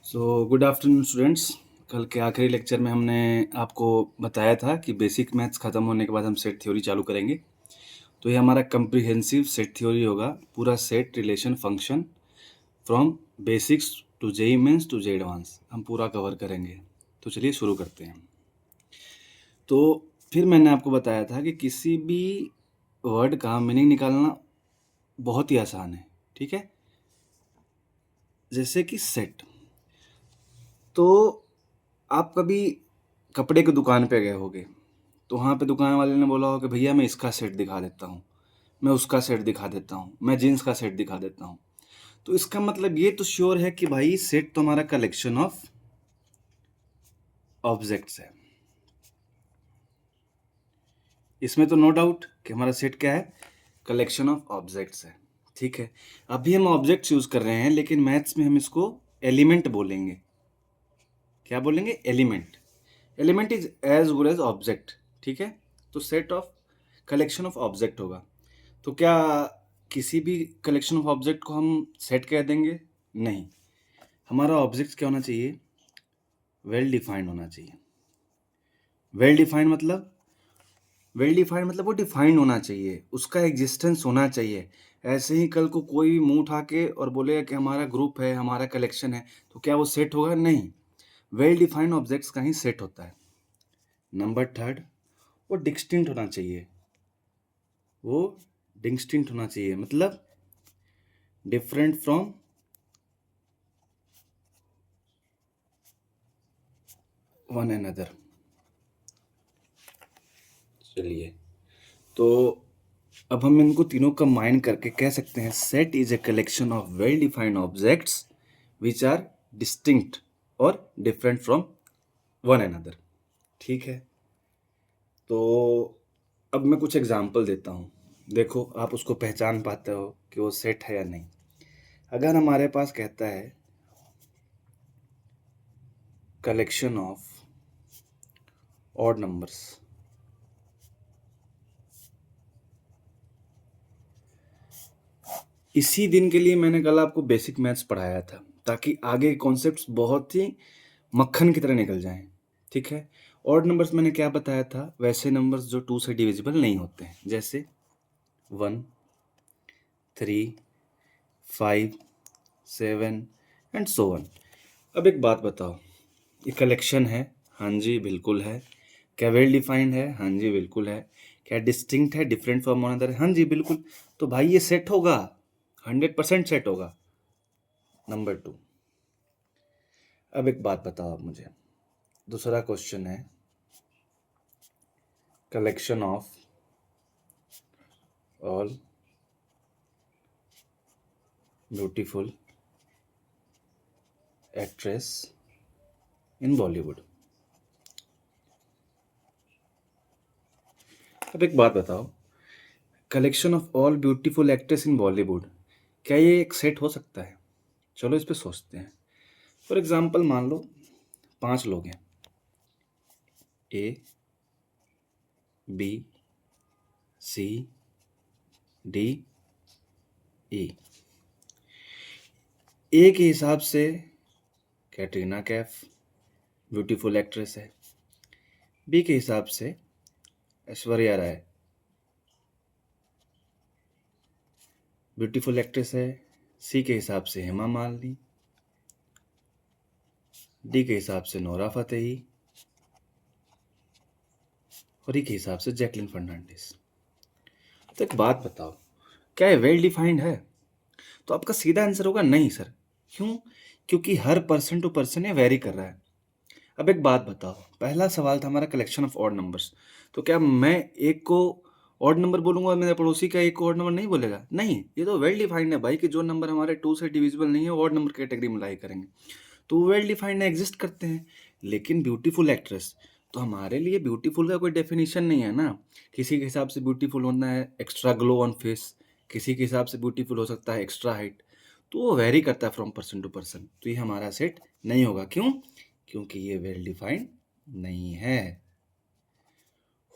Good afternoon students. कल के आखिरी लेक्चर में हमने आपको बताया था कि बेसिक मैथ्स ख़त्म होने के बाद हम सेट थ्योरी चालू करेंगे। तो ये हमारा कंप्रिहेंसिव सेट थ्योरी होगा, पूरा set relation function from basics to JEE mains to JEE advance हम पूरा कवर करेंगे। तो चलिए शुरू करते हैं। तो फिर मैंने आपको बताया था कि किसी भी वर्ड का मीनिंग निकालना बहुत ही आसान है, ठीक है। जैसे कि सेट, तो आप कभी कपड़े की दुकान पे गए होगे, तो वहाँ पे दुकान वाले ने बोला हो कि भैया मैं इसका सेट दिखा देता हूँ, मैं उसका सेट दिखा देता हूँ, मैं जीन्स का सेट दिखा देता हूँ। तो इसका मतलब ये तो श्योर है कि भाई सेट तो हमारा कलेक्शन ऑफ ऑब्जेक्ट्स है। इसमें तो नो डाउट कि हमारा सेट क्या है, कलेक्शन ऑफ ऑब्जेक्ट्स है, ठीक है। अभी हम ऑब्जेक्ट्स यूज कर रहे हैं, लेकिन मैथ्स में हम इसको एलिमेंट बोलेंगे। क्या बोलेंगे? Element. Element is as good as object, ठीक है। तो set of collection of object होगा। तो क्या किसी भी कलेक्शन ऑफ ऑब्जेक्ट को हम सेट कह देंगे? नहीं, हमारा ऑब्जेक्ट क्या होना चाहिए? वेल डिफाइंड होना चाहिए। वेल डिफाइंड मतलब वो डिफाइंड होना चाहिए, उसका एग्जिस्टेंस होना चाहिए। ऐसे ही कल को कोई मुंह उठा के और बोलेगा कि हमारा ग्रुप है, हमारा कलेक्शन है, तो क्या वो सेट होगा? नहीं, वेल डिफाइंड ऑब्जेक्ट्स का ही सेट होता है। नंबर थर्ड, वो डिस्टिंक्ट होना चाहिए। वो डिस्टिंक्ट होना चाहिए मतलब डिफरेंट फ्रॉम वन अनदर। चलिए, तो अब हम इनको तीनों कंबाइन करके कह सकते हैं set is a collection of well defined objects which are distinct और डिफरेंट फ्रॉम वन अनदर, ठीक है। तो अब मैं कुछ एग्जांपल देता हूँ, देखो आप उसको पहचान पाते हो कि वो सेट है या नहीं। अगर हमारे पास कहता है कलेक्शन ऑफ ऑड नंबर्स, इसी दिन के लिए मैंने कल आपको बेसिक मैथ्स पढ़ाया था, ताकि आगे कॉन्सेप्ट्स बहुत ही मक्खन की तरह निकल जाएं, ठीक है। ऑड नंबर्स मैंने क्या बताया था? वैसे नंबर्स जो 2 से डिविजिबल नहीं होते हैं, जैसे 1, 3, 5, 7 एंड सो ऑन। अब एक बात बताओ, ये कलेक्शन है? हाँ जी बिल्कुल है। क्या वेल डिफाइंड है? हाँ जी बिल्कुल है। क्या डिस्टिंक्ट है, डिफरेंट फ्रॉम वन अदर? हाँ जी बिल्कुल। तो भाई ये सेट होगा, 100% सेट होगा। नंबर 2, अब एक बात बताओ आप मुझे, दूसरा क्वेश्चन है collection of all beautiful actress in Bollywood. अब एक बात बताओ, collection of all beautiful actress in Bollywood, क्या ये एक सेट हो सकता है? चलो इस पे सोचते हैं। फॉर एग्जाम्पल मान लो 5 लोग हैं, ए, बी, सी, डी, ई। ए के हिसाब से कैटरीना कैफ ब्यूटीफुल एक्ट्रेस है, बी के हिसाब से ऐश्वर्या राय ब्यूटीफुल एक्ट्रेस है, सी के हिसाब से हेमा मालिनी, डी के हिसाब से नोरा फतेही और ई के हिसाब से जैकलिन फर्नांडिस। तो एक बात बताओ, क्या ये वेल डिफाइंड है? तो आपका सीधा आंसर होगा नहीं सर। क्यों? क्योंकि हर पर्सन टू पर्सन ये वेरी कर रहा है। अब एक बात बताओ, पहला सवाल था हमारा कलेक्शन ऑफ ऑड नंबर्स, तो क्या मैं एक को ऑड नंबर बोलूंगा और मेरे पड़ोसी का एक को ऑड नंबर नहीं बोलेगा? नहीं, ये तो वेल डिफाइंड है भाई कि जो नंबर हमारे 2 से डिविजिबल नहीं है ऑड नंबर कैटेगरी में लाई करेंगे, तो वेल डिफाइंड एग्जिस्ट करते हैं। लेकिन ब्यूटीफुल एक्ट्रेस, तो हमारे लिए ब्यूटीफुल का कोई डेफिनेशन नहीं है ना। किसी के हिसाब से ब्यूटीफुल होना है एक्स्ट्रा ग्लो ऑन फेस, किसी के हिसाब से ब्यूटीफुल हो सकता है एक्स्ट्रा हाइट, तो वो वेरी करता है फ्रॉम पर्सन टू पर्सन। तो ये हमारा सेट नहीं होगा। क्यों? क्योंकि ये वेल डिफाइंड नहीं है।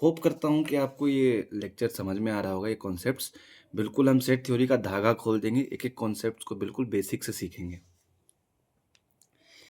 होप करता हूँ कि आपको ये लेक्चर समझ में आ रहा होगा। ये कॉन्सेप्ट्स बिल्कुल हम सेट थ्योरी का धागा खोल देंगे, एक एक कॉन्सेप्ट्स को बिल्कुल बेसिक से सीखेंगे।